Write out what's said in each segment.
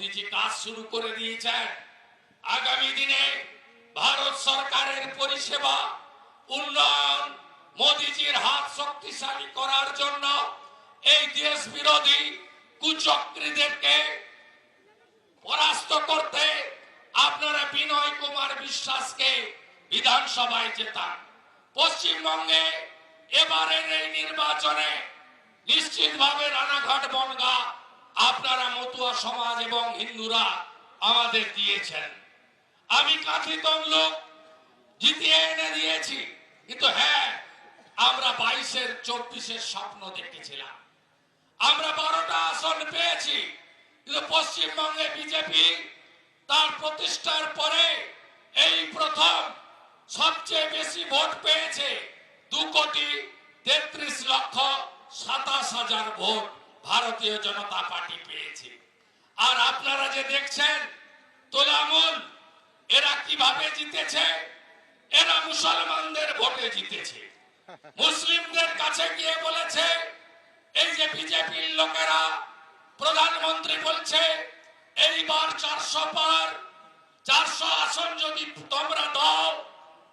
মোদিজি কাজ শুরু করে দিয়েছেন। আগামী দিনে ভারত সরকারের পরিষেবা উন্নয়ন, মোদিজির হাত শক্তিশালী করার জন্য এই দেশ বিরোধী কুচক্রীদেরকে পরাস্ত করতে আপনারা বিনয় কুমার বিশ্বাসকে বিধানসভায় জেতান। পশ্চিমবঙ্গে এবারের এই নির্বাচনে নিশ্চিতভাবে রানাঘাট বনগাঁ আপনারা মতুয়া সমাজ এবং হিন্দুরা আমাদের দিয়েছেন। আমি কাঁথি তমলুক জিতিয়ে এনে দিয়েছি, কিন্তু হ্যাঁ, আমরা 22-এর 24-এর স্বপ্ন দেখেছিলাম। আমরা 12টা আসন পেয়েছি, কিন্তু পশ্চিমবঙ্গে বিজেপি তার প্রতিষ্ঠার পরে এই প্রথম সবচেয়ে বেশি ভোট পেয়েছে। 2,33,27,000 ভোট ভারতীয় জনতা পার্টি পেয়েছে। আর আপনারা যে দেখছেন তোলামূল, এরা কিভাবে জিতেছে? এরা মুসলমানদের ভোটে জিতেছে। মুসলিমদের কাছে গিয়ে বলেছে, এই যে বিজেপির লোকেরা, প্রধানমন্ত্রী বলছে এইবার 400 পার, 400 আসন যদি তোমরা দাও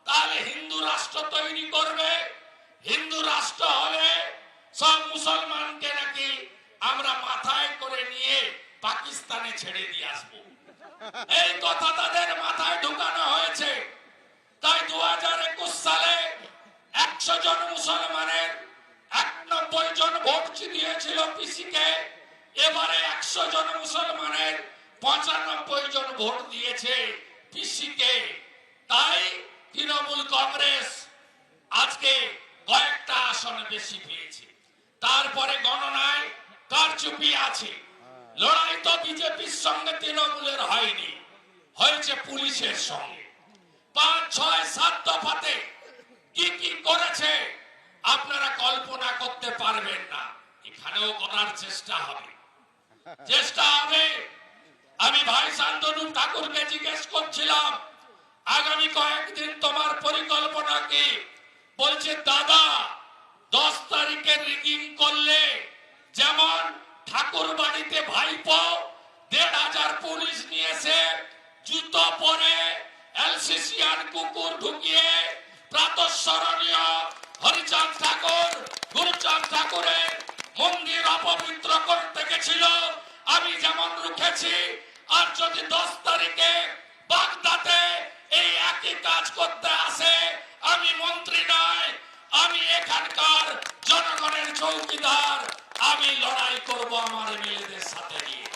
তাহলে হিন্দু রাষ্ট্র তৈরি করবে। হিন্দু রাষ্ট্র হলে সব মুসলমানকে নাকি আমরা মাথায় করে নিয়ে পাকিস্তানে ছেড়ে দিয়ে আসবো। এই কথা তাদের মাথায় ঢুকানো হয়েছে। তাই 2021 সালে 100 জন মুসলমানের 91 জন ভোট দিয়েছিল পিসিকে। এবারে 100 জন মুসলমানের 95 জন ভোট দিয়েছে পিসিকে। তাই তৃণমূল কংগ্রেস আজকে কয়েকটা আসন বেশি পেয়েছে। তারপরে গণনায় কারচুপি আছে। লড়াই তো বিজেপির সঙ্গে তৃণমূলের হয়নি, হয়েছে পুলিশের সঙ্গে। 5, 6, 7 দফাতে কি কি করেছে আপনারা কল্পনা করতে পারবেন না। এখানেও করার চেষ্টা হবে। আমি ভাই শান্তনু ঠাকুরকে জিজ্ঞেস করছিলাম, আগামী কয়েকদিন তোমার পরিকল্পনা কি? বলছে দাদা, 10 তারিখে রিগিং করলে যেমন ঠাকুর বাড়িতে ভাইপো 1,500 পুলিশ নিয়েছে, জুতো পরে এলসিসিয়ান কুকুর ঢুকিয়ে প্রাতঃস্মরণীয় হরিচাঁদ ঠাকুর, গুরুচাঁদ ঠাকুরের মন্দির অপবিত্র করতে গেছিল, আমি যেমন রুখেছি, আর যদি 10 তারিখে বাগদাতে এই একই কাজ করতে আসে, আমি মন্ত্রী নয়, আমি এখানকার জনগণের চৌকিদার, আমি লড়াই করব আমার এমএলএদের সাথে নিয়ে।